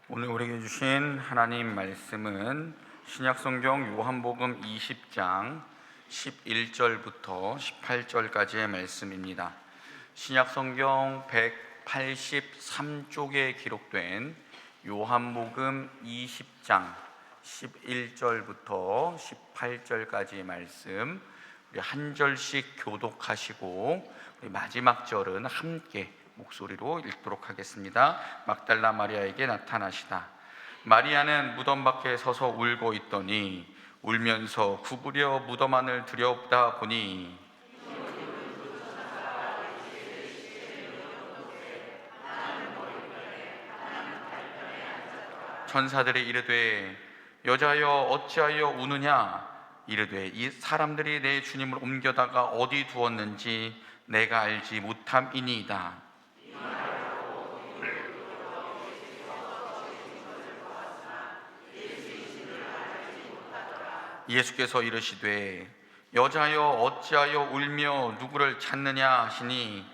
오늘 우리에게 주신 하나님 말씀은 신약성경 요한복음 20장 11절부터 18절까지의 말씀입니다. 신약성경 183쪽에 기록된 요한복음 20장 11절부터 18절까지의 말씀, 우리 한 절씩 교독하시고 우리 마지막 절은 함께 목소리로 읽도록 하겠습니다. 막달라 마리아에게 나타나시다. 마리아는 무덤 밖에 서서 울고 있더니 울면서 구부려 무덤 안을 들여다 보니 천사들이 이르되 여자여 어찌하여 우느냐. 이르되 이 사람들이 내 주님을 옮겨다가 어디 두었는지 내가 알지 못함이니이다. 예수께서 이르시되 여자여 어찌하여 울며 누구를 찾느냐 하시니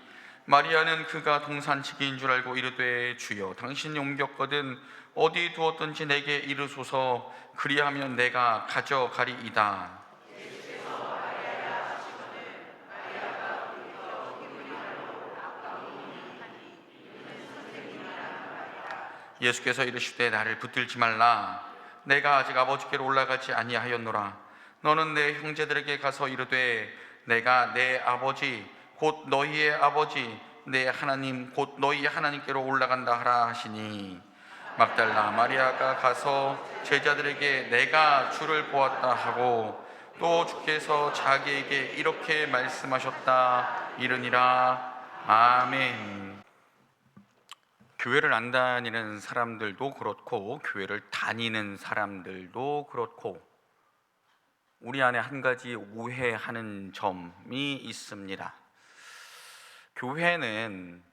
마리아는 그가 동산치기인 줄 알고 이르되 주여 당신이 옮겼거든 어디 두었든지 내게 이르소서 그리하면 내가 가져가리이다. 예수께서 이르시되 나를 붙들지 말라. 내가 아직 아버지께로 올라가지 아니하였노라. 너는 내 형제들에게 가서 이르되 내가 내 아버지 곧 너희의 아버지 내 하나님 곧 너희의 하나님께로 올라간다 하라 하시니 막달라 마리아가 가서 제자들에게 내가 주를 보았다 하고 또 주께서 자기에게 이렇게 말씀하셨다 이르니라. 아멘. 교회를 안 다니는 사람들도 그렇고 교회를 다니는 사람들도 그렇고 우리 안에 한 가지 오해하는 점이 있습니다. 교회는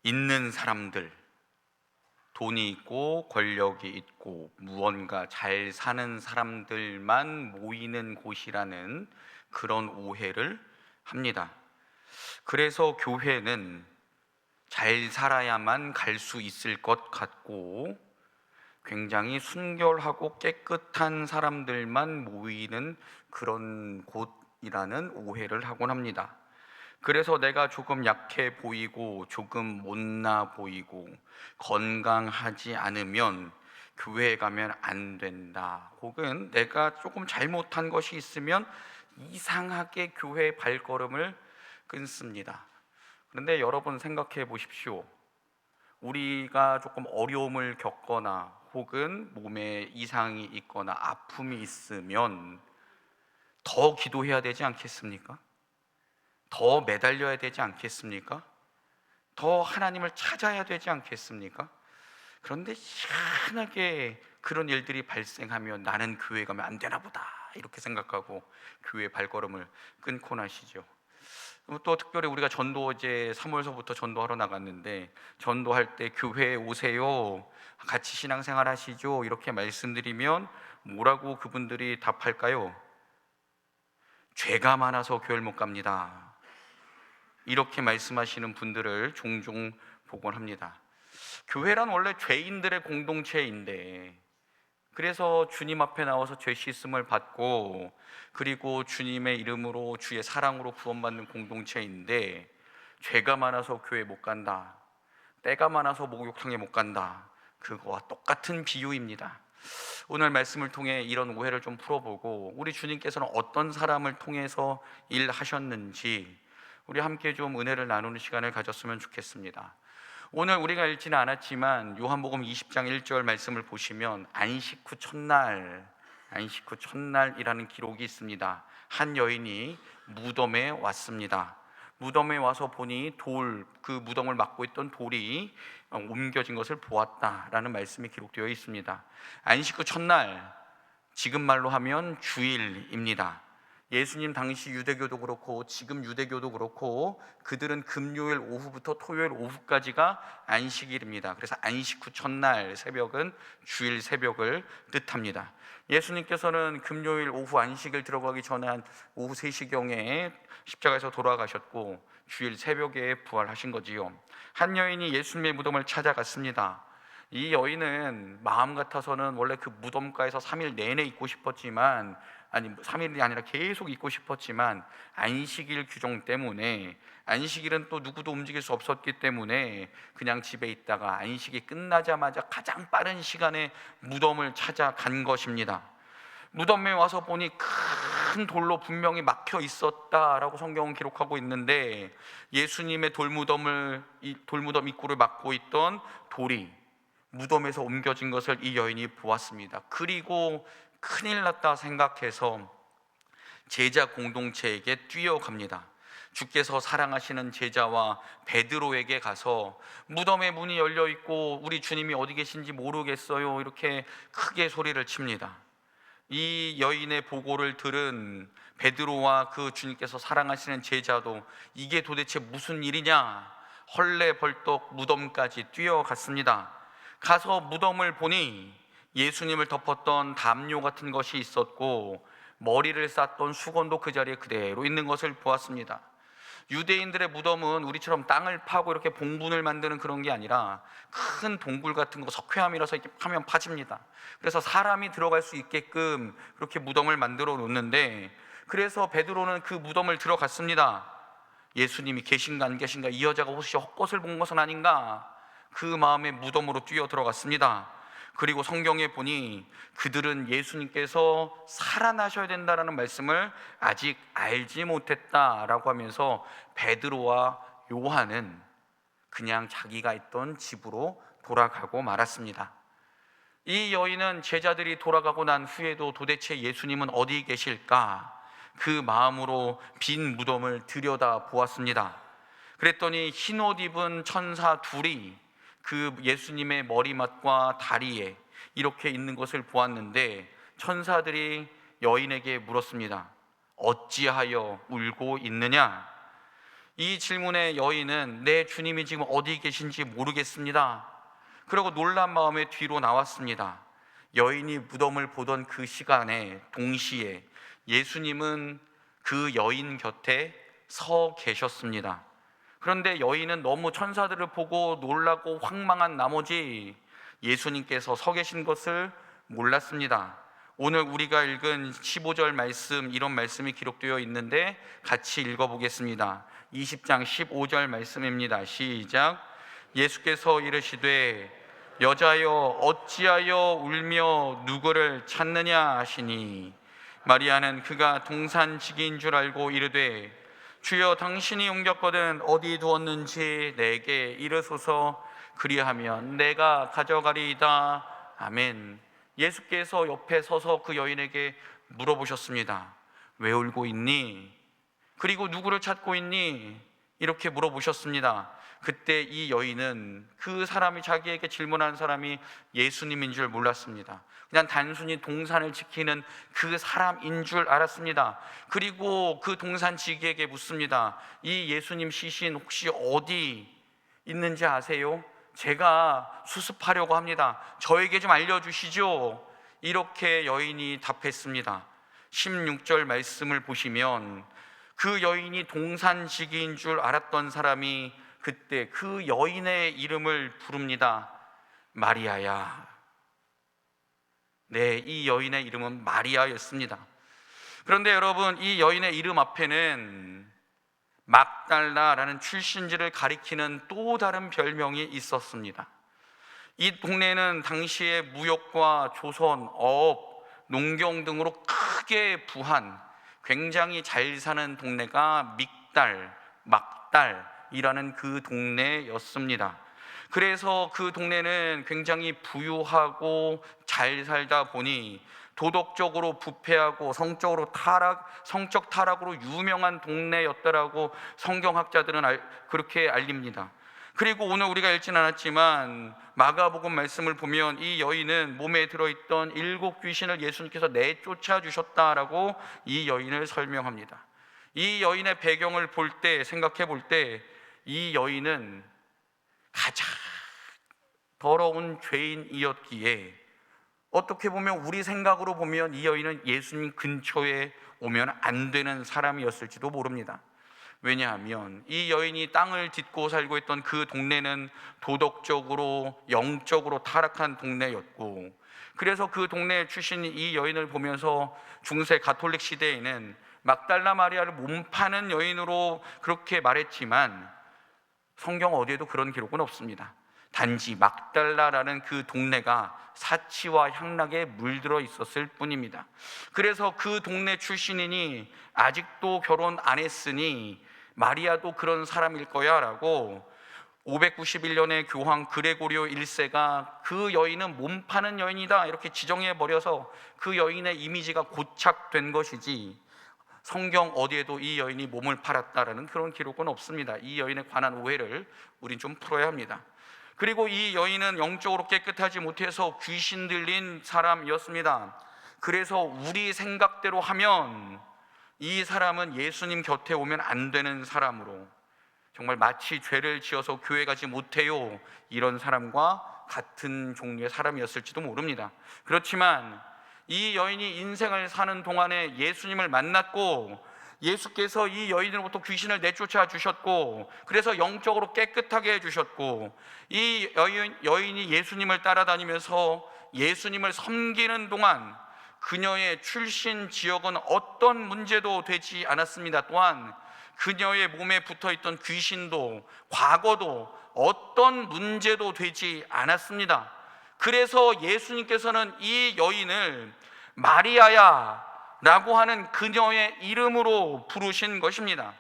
있는 사람들, 돈이 있고 권력이 있고 무언가 잘 사는 사람들만 모이는 곳이라는 그런 오해를 합니다. 그래서 교회는 잘 살아야만 갈 수 있을 것 같고 굉장히 순결하고 깨끗한 사람들만 모이는 그런 곳이라는 오해를 하곤 합니다. 그래서 내가 조금 약해 보이고 조금 못나 보이고 건강하지 않으면 교회에 가면 안 된다, 혹은 내가 조금 잘못한 것이 있으면 이상하게 교회 발걸음을 끊습니다. 그런데 여러분 생각해 보십시오. 우리가 조금 어려움을 겪거나 혹은 몸에 이상이 있거나 아픔이 있으면 더 기도해야 되지 않겠습니까? 더 매달려야 되지 않겠습니까? 더 하나님을 찾아야 되지 않겠습니까? 그런데 희한하게 그런 일들이 발생하면 나는 교회 가면 안 되나 보다 이렇게 생각하고 교회 발걸음을 끊고 나시죠. 또 특별히 우리가 전도 이제 3월서부터 전도하러 나갔는데 전도할 때 교회에 오세요, 같이 신앙생활 하시죠 이렇게 말씀드리면 뭐라고 그분들이 답할까요? 죄가 많아서 교회를 못 갑니다, 이렇게 말씀하시는 분들을 종종 보곤 합니다. 교회란 원래 죄인들의 공동체인데, 그래서 주님 앞에 나와서 죄 씻음을 받고 그리고 주님의 이름으로 주의 사랑으로 구원받는 공동체인데 죄가 많아서 교회 못 간다, 때가 많아서 목욕탕에 못 간다, 그거와 똑같은 비유입니다. 오늘 말씀을 통해 이런 오해를 좀 풀어보고 우리 주님께서는 어떤 사람을 통해서 일하셨는지 우리 함께 좀 은혜를 나누는 시간을 가졌으면 좋겠습니다. 오늘 우리가 읽지는 않았지만 요한복음 20장 1절 말씀을 보시면 안식 후 첫날이라는 기록이 있습니다. 한 여인이 무덤에 왔습니다. 무덤에 와서 보니 그 무덤을 막고 있던 돌이 옮겨진 것을 보았다라는 말씀이 기록되어 있습니다. 안식 후 첫날, 지금 말로 하면 주일입니다. 예수님 당시 유대교도 그렇고 지금 유대교도 그렇고 그들은 금요일 오후부터 토요일 오후까지가 안식일입니다. 그래서 안식 후 첫날 새벽은 주일 새벽을 뜻합니다. 예수님께서는 금요일 오후 안식일 들어가기 전에 한 오후 3시경에 십자가에서 돌아가셨고 주일 새벽에 부활하신 거지요. 한 여인이 예수님의 무덤을 찾아갔습니다. 이 여인은 마음 같아서는 원래 그 무덤가에서 3일 내내 있고 싶었지만, 아니 3일이 아니라 계속 있고 싶었지만 안식일 규정 때문에, 안식일은 또 누구도 움직일 수 없었기 때문에 그냥 집에 있다가 안식이 끝나자마자 가장 빠른 시간에 무덤을 찾아간 것입니다. 무덤에 와서 보니 큰 돌로 분명히 막혀 있었다라고 성경은 기록하고 있는데, 예수님의 돌무덤 입구를 막고 있던 돌이 무덤에서 옮겨진 것을 이 여인이 보았습니다. 그리고 큰일 났다 생각해서 제자 공동체에게 뛰어갑니다. 주께서 사랑하시는 제자와 베드로에게 가서 무덤의 문이 열려 있고 우리 주님이 어디 계신지 모르겠어요, 이렇게 크게 소리를 칩니다. 이 여인의 보고를 들은 베드로와 그 주님께서 사랑하시는 제자도 이게 도대체 무슨 일이냐 헐레벌떡 무덤까지 뛰어갔습니다. 가서 무덤을 보니 예수님을 덮었던 담요 같은 것이 있었고 머리를 쌌던 수건도 그 자리에 그대로 있는 것을 보았습니다. 유대인들의 무덤은 우리처럼 땅을 파고 이렇게 봉분을 만드는 그런 게 아니라 큰 동굴 같은 거, 석회암이라서 이렇게 파면 파집니다. 그래서 사람이 들어갈 수 있게끔 그렇게 무덤을 만들어 놓는데, 그래서 베드로는 그 무덤을 들어갔습니다. 예수님이 계신가 안 계신가, 이 여자가 혹시 헛것을 본 것은 아닌가, 그 마음에 무덤으로 뛰어 들어갔습니다. 그리고 성경에 보니 그들은 예수님께서 살아나셔야 된다라는 말씀을 아직 알지 못했다라고 하면서 베드로와 요한은 그냥 자기가 있던 집으로 돌아가고 말았습니다. 이 여인은 제자들이 돌아가고 난 후에도 도대체 예수님은 어디 계실까, 그 마음으로 빈 무덤을 들여다 보았습니다. 그랬더니 흰옷 입은 천사 둘이 그 예수님의 머리맡과 다리에 이렇게 있는 것을 보았는데, 천사들이 여인에게 물었습니다. 어찌하여 울고 있느냐? 이 질문에 여인은 내 주님이 지금 어디 계신지 모르겠습니다. 그리고 놀란 마음에 뒤로 나왔습니다. 여인이 무덤을 보던 그 시간에 동시에 예수님은 그 여인 곁에 서 계셨습니다. 그런데 여인은 너무 천사들을 보고 놀라고 황망한 나머지 예수님께서 서 계신 것을 몰랐습니다. 오늘 우리가 읽은 15절 말씀, 이런 말씀이 기록되어 있는데 같이 읽어보겠습니다. 20장 15절 말씀입니다. 시작. 예수께서 이르시되 여자여 어찌하여 울며 누구를 찾느냐 하시니, 마리아는 그가 동산지기인 줄 알고 이르되 주여 당신이 옮겼거든 어디 두었는지 내게 이르소서, 그리하면 내가 가져가리이다. 아멘. 예수께서 옆에 서서 그 여인에게 물어보셨습니다. 왜 울고 있니? 그리고 누구를 찾고 있니? 이렇게 물어보셨습니다. 그때 이 여인은 그 사람이, 자기에게 질문한 사람이 예수님인 줄 몰랐습니다. 그냥 단순히 동산을 지키는 그 사람인 줄 알았습니다. 그리고 그 동산지기에게 묻습니다. 이 예수님 시신 혹시 어디 있는지 아세요? 제가 수습하려고 합니다. 저에게 좀 알려주시죠. 이렇게 여인이 답했습니다. 16절 말씀을 보시면 그 여인이 동산지기인 줄 알았던 사람이 그때 그 여인의 이름을 부릅니다. 마리아야. 네, 이 여인의 이름은 마리아였습니다. 그런데 여러분, 이 여인의 이름 앞에는 막달라라는 출신지를 가리키는 또 다른 별명이 있었습니다. 이 동네는 당시에 무역과 조선, 어업, 농경 등으로 크게 부한 굉장히 잘 사는 동네가 믹달, 막달이라는 그 동네였습니다. 그래서 그 동네는 굉장히 부유하고 잘 살다 보니 도덕적으로 부패하고 성적 타락으로 유명한 동네였다라고 성경학자들은 그렇게 알립니다. 그리고 오늘 우리가 읽진 않았지만 마가복음 말씀을 보면 이 여인은 몸에 들어있던 7 귀신을 예수님께서 내쫓아 주셨다라고 이 여인을 설명합니다. 이 여인의 배경을 볼 때, 생각해 볼 때 이 여인은 가장 더러운 죄인이었기에, 어떻게 보면 우리 생각으로 보면 이 여인은 예수님 근처에 오면 안 되는 사람이었을지도 모릅니다. 왜냐하면 이 여인이 땅을 딛고 살고 있던 그 동네는 도덕적으로 영적으로 타락한 동네였고, 그래서 그 동네 출신인 이 여인을 보면서 중세 가톨릭 시대에는 막달라 마리아를 몸파는 여인으로 그렇게 말했지만 성경 어디에도 그런 기록은 없습니다. 단지 막달라라는 그 동네가 사치와 향락에 물들어 있었을 뿐입니다. 그래서 그 동네 출신이니 아직도 결혼 안 했으니 마리아도 그런 사람일 거야 라고 591년에 교황 그레고리오 1세가 그 여인은 몸 파는 여인이다 이렇게 지정해버려서 그 여인의 이미지가 고착된 것이지, 성경 어디에도 이 여인이 몸을 팔았다라는 그런 기록은 없습니다. 이 여인에 관한 오해를 우린 좀 풀어야 합니다. 그리고 이 여인은 영적으로 깨끗하지 못해서 귀신 들린 사람이었습니다. 그래서 우리 생각대로 하면 이 사람은 예수님 곁에 오면 안 되는 사람으로, 정말 마치 죄를 지어서 교회 가지 못해요 이런 사람과 같은 종류의 사람이었을지도 모릅니다. 그렇지만 이 여인이 인생을 사는 동안에 예수님을 만났고, 예수께서 이 여인으로부터 귀신을 내쫓아 주셨고, 그래서 영적으로 깨끗하게 해주셨고, 이 여인이 예수님을 따라다니면서 예수님을 섬기는 동안 그녀의 출신 지역은 어떤 문제도 되지 않았습니다. 또한 그녀의 몸에 붙어있던 귀신도 과거도 어떤 문제도 되지 않았습니다. 그래서 예수님께서는 이 여인을 마리아야 라고 하는 그녀의 이름으로 부르신 것입니다.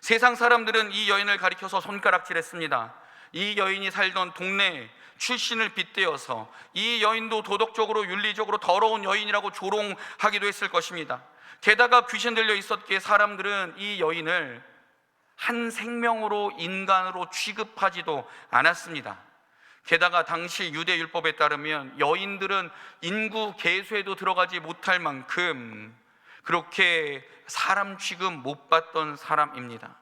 세상 사람들은 이 여인을 가리켜서 손가락질했습니다. 이 여인이 살던 동네 출신을 빗대어서 이 여인도 도덕적으로 윤리적으로 더러운 여인이라고 조롱하기도 했을 것입니다. 게다가 귀신 들려 있었기에 사람들은 이 여인을 한 생명으로 인간으로 취급하지도 않았습니다. 게다가 당시 유대 율법에 따르면 여인들은 인구 계수에도 들어가지 못할 만큼 그렇게 사람 취급 못 받던 사람입니다.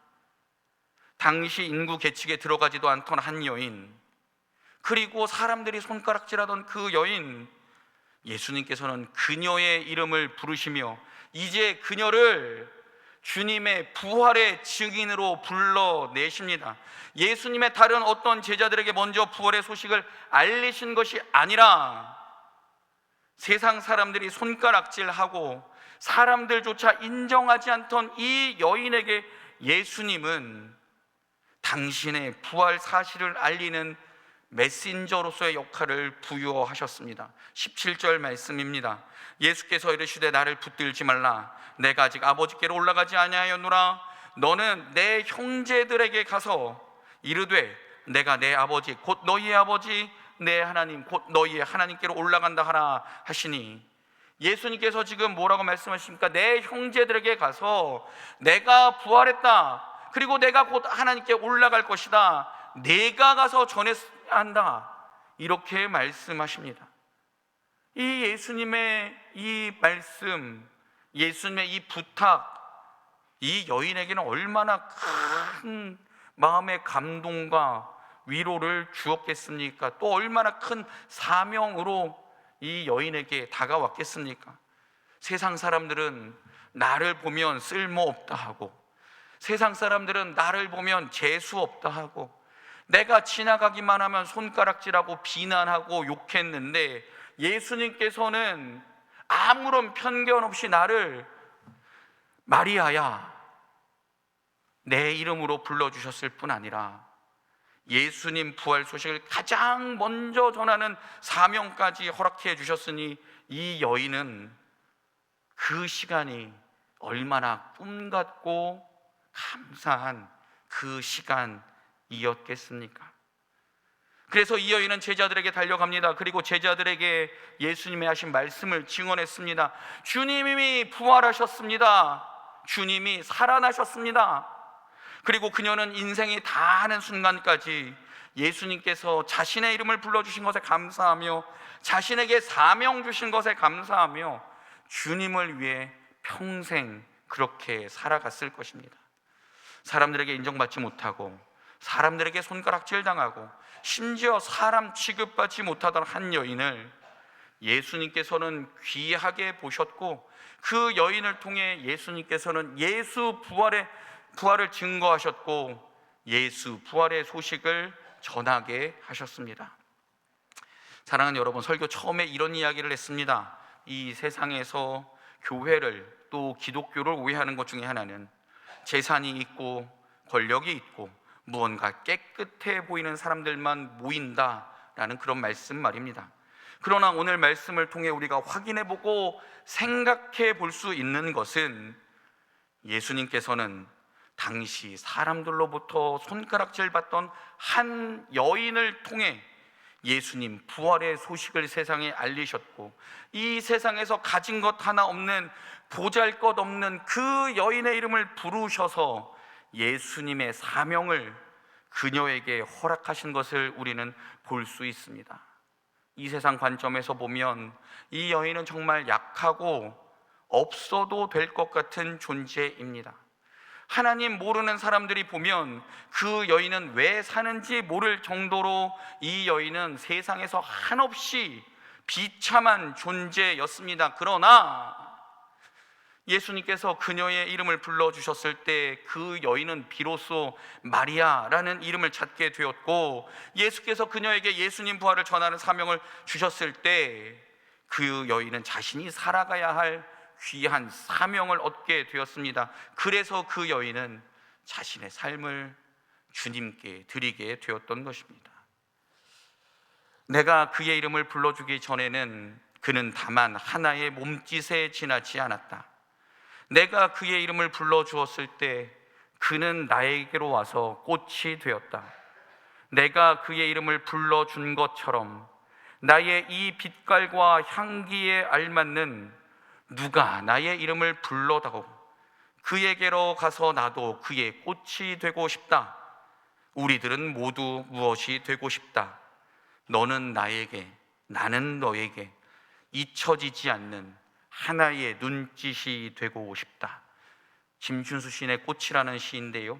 당시 인구 계측에 들어가지도 않던 한 여인, 그리고 사람들이 손가락질하던 그 여인, 예수님께서는 그녀의 이름을 부르시며 이제 그녀를 주님의 부활의 증인으로 불러내십니다. 예수님의 다른 어떤 제자들에게 먼저 부활의 소식을 알리신 것이 아니라 세상 사람들이 손가락질하고 사람들조차 인정하지 않던 이 여인에게 예수님은 당신의 부활 사실을 알리는 메신저로서의 역할을 부여하셨습니다. 17절 말씀입니다. 예수께서 이르시되 나를 붙들지 말라. 내가 아직 아버지께로 올라가지 아니하였노라. 너는 내 형제들에게 가서 이르되 내가 내 아버지 곧 너희의 아버지 내 하나님 곧 너희의 하나님께로 올라간다 하라 하시니, 예수님께서 지금 뭐라고 말씀하십니까? 내 형제들에게 가서 내가 부활했다, 그리고 내가 곧 하나님께 올라갈 것이다, 내가 가서 전해야 한다, 이렇게 말씀하십니다. 이 예수님의 이 말씀, 예수님의 이 부탁, 이 여인에게는 얼마나 큰 마음의 감동과 위로를 주었겠습니까? 또 얼마나 큰 사명으로 이 여인에게 다가왔겠습니까? 세상 사람들은 나를 보면 쓸모없다 하고, 세상 사람들은 나를 보면 재수없다 하고, 내가 지나가기만 하면 손가락질하고 비난하고 욕했는데, 예수님께서는 아무런 편견 없이 나를 마리아야 내 이름으로 불러주셨을 뿐 아니라 예수님 부활 소식을 가장 먼저 전하는 사명까지 허락해 주셨으니, 이 여인은 그 시간이 얼마나 꿈 같고 감사한 그 시간이었겠습니까? 그래서 이 여인은 제자들에게 달려갑니다. 그리고 제자들에게 예수님의 하신 말씀을 증언했습니다. 주님이 부활하셨습니다. 주님이 살아나셨습니다. 그리고 그녀는 인생이 다 하는 순간까지 예수님께서 자신의 이름을 불러주신 것에 감사하며 자신에게 사명 주신 것에 감사하며 주님을 위해 평생 그렇게 살아갔을 것입니다. 사람들에게 인정받지 못하고 사람들에게 손가락질 당하고 심지어 사람 취급받지 못하던 한 여인을 예수님께서는 귀하게 보셨고, 그 여인을 통해 예수님께서는 예수 부활을 증거하셨고 예수 부활의 소식을 전하게 하셨습니다. 사랑하는 여러분, 설교 처음에 이런 이야기를 했습니다. 이 세상에서 교회를, 또 기독교를 오해하는 것 중에 하나는 재산이 있고 권력이 있고 무언가 깨끗해 보이는 사람들만 모인다라는 그런 말씀 말입니다. 그러나 오늘 말씀을 통해 우리가 확인해보고 생각해 볼 수 있는 것은, 예수님께서는 당시 사람들로부터 손가락질 받던 한 여인을 통해 예수님 부활의 소식을 세상에 알리셨고, 이 세상에서 가진 것 하나 없는 보잘것없는 그 여인의 이름을 부르셔서 예수님의 사명을 그녀에게 허락하신 것을 우리는 볼 수 있습니다. 이 세상 관점에서 보면 이 여인은 정말 약하고 없어도 될 것 같은 존재입니다. 하나님 모르는 사람들이 보면 그 여인은 왜 사는지 모를 정도로 이 여인은 세상에서 한없이 비참한 존재였습니다. 그러나 예수님께서 그녀의 이름을 불러주셨을 때 그 여인은 비로소 마리아라는 이름을 찾게 되었고, 예수께서 그녀에게 예수님 부활을 전하는 사명을 주셨을 때 그 여인은 자신이 살아가야 할 귀한 사명을 얻게 되었습니다. 그래서 그 여인은 자신의 삶을 주님께 드리게 되었던 것입니다. 내가 그의 이름을 불러주기 전에는 그는 다만 하나의 몸짓에 지나지 않았다. 내가 그의 이름을 불러주었을 때 그는 나에게로 와서 꽃이 되었다. 내가 그의 이름을 불러준 것처럼 나의 이 빛깔과 향기에 알맞는 누가 나의 이름을 불러다오 그에게로 가서 나도 그의 꽃이 되고 싶다. 우리들은 모두 무엇이 되고 싶다. 너는 나에게, 나는 너에게 잊혀지지 않는 하나의 눈짓이 되고 싶다. 김준수 시인의 꽃이라는 시인데요,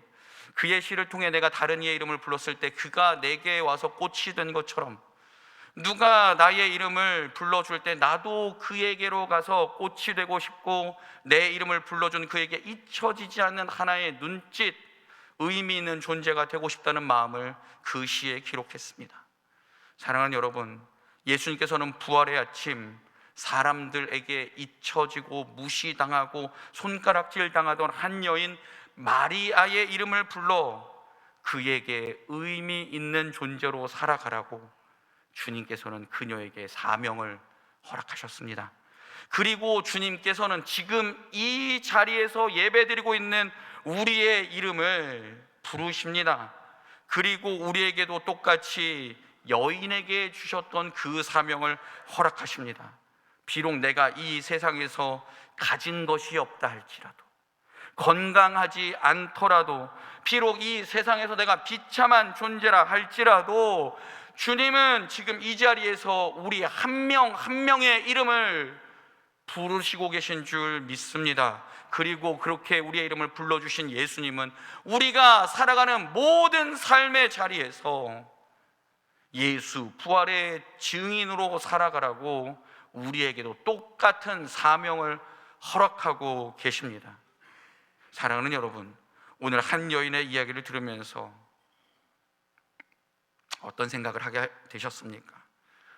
그의 시를 통해 내가 다른 이의 이름을 불렀을 때 그가 내게 와서 꽃이 된 것처럼, 누가 나의 이름을 불러줄 때 나도 그에게로 가서 꽃이 되고 싶고, 내 이름을 불러준 그에게 잊혀지지 않는 하나의 눈짓, 의미 있는 존재가 되고 싶다는 마음을 그 시에 기록했습니다. 사랑하는 여러분, 예수님께서는 부활의 아침 사람들에게 잊혀지고 무시당하고 손가락질 당하던 한 여인 마리아의 이름을 불러 그에게 의미 있는 존재로 살아가라고 주님께서는 그녀에게 사명을 허락하셨습니다. 그리고 주님께서는 지금 이 자리에서 예배드리고 있는 우리의 이름을 부르십니다. 그리고 우리에게도 똑같이 여인에게 주셨던 그 사명을 허락하십니다. 비록 내가 이 세상에서 가진 것이 없다 할지라도, 건강하지 않더라도, 비록 이 세상에서 내가 비참한 존재라 할지라도 주님은 지금 이 자리에서 우리 한 명 한 명의 이름을 부르시고 계신 줄 믿습니다. 그리고 그렇게 우리의 이름을 불러주신 예수님은 우리가 살아가는 모든 삶의 자리에서 예수 부활의 증인으로 살아가라고 우리에게도 똑같은 사명을 허락하고 계십니다. 사랑하는 여러분, 오늘 한 여인의 이야기를 들으면서 어떤 생각을 하게 되셨습니까?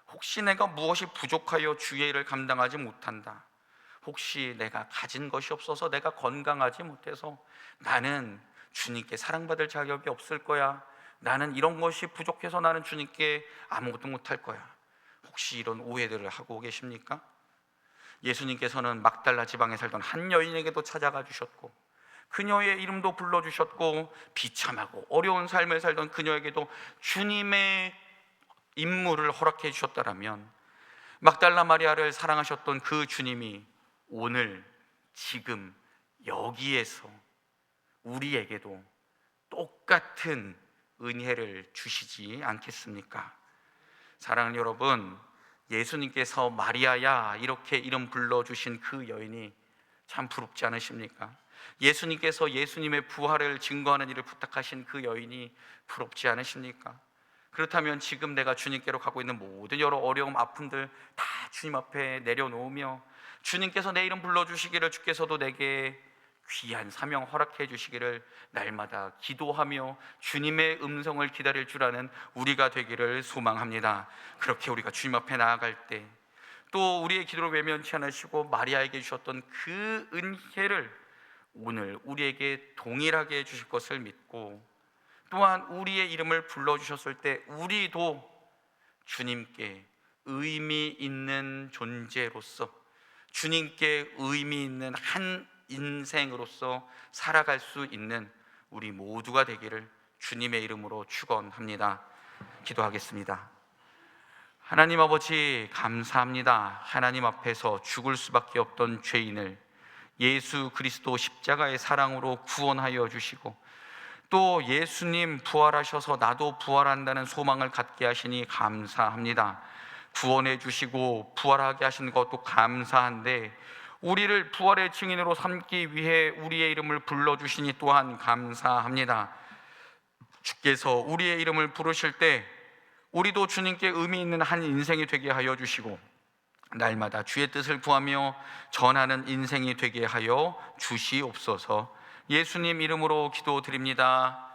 혹시 내가 무엇이 부족하여 주의 일을 감당하지 못한다, 혹시 내가 가진 것이 없어서, 내가 건강하지 못해서 나는 주님께 사랑받을 자격이 없을 거야, 나는 이런 것이 부족해서 나는 주님께 아무것도 못할 거야, 혹시 이런 오해들을 하고 계십니까? 예수님께서는 막달라 지방에 살던 한 여인에게도 찾아가 주셨고, 그녀의 이름도 불러주셨고, 비참하고 어려운 삶을 살던 그녀에게도 주님의 임무를 허락해 주셨다라면, 막달라 마리아를 사랑하셨던 그 주님이 오늘 지금 여기에서 우리에게도 똑같은 은혜를 주시지 않겠습니까? 사랑하는 여러분, 예수님께서 마리아야 이렇게 이름 불러주신 그 여인이 참 부럽지 않으십니까? 예수님께서 예수님의 부활을 증거하는 일을 부탁하신 그 여인이 부럽지 않으십니까? 그렇다면 지금 내가 주님께로 가고 있는 모든 여러 어려움, 아픔들 다 주님 앞에 내려놓으며 주님께서 내 이름 불러주시기를, 주께서도 내게 귀한 사명 허락해 주시기를 날마다 기도하며 주님의 음성을 기다릴 줄 아는 우리가 되기를 소망합니다. 그렇게 우리가 주님 앞에 나아갈 때 또 우리의 기도를 외면치 않으시고 마리아에게 주셨던 그 은혜를 오늘 우리에게 동일하게 주실 것을 믿고, 또한 우리의 이름을 불러주셨을 때 우리도 주님께 의미 있는 존재로서, 주님께 의미 있는 한 인생으로서 살아갈 수 있는 우리 모두가 되기를 주님의 이름으로 축원합니다. 기도하겠습니다. 하나님 아버지, 감사합니다. 하나님 앞에서 죽을 수밖에 없던 죄인을 예수 그리스도 십자가의 사랑으로 구원하여 주시고, 또 예수님 부활하셔서 나도 부활한다는 소망을 갖게 하시니 감사합니다. 구원해 주시고 부활하게 하신 것도 감사한데, 우리를 부활의 증인으로 삼기 위해 우리의 이름을 불러주시니 또한 감사합니다. 주께서 우리의 이름을 부르실 때 우리도 주님께 의미 있는 한 인생이 되게 하여 주시고, 날마다 주의 뜻을 구하며 전하는 인생이 되게 하여 주시옵소서. 예수님 이름으로 기도드립니다.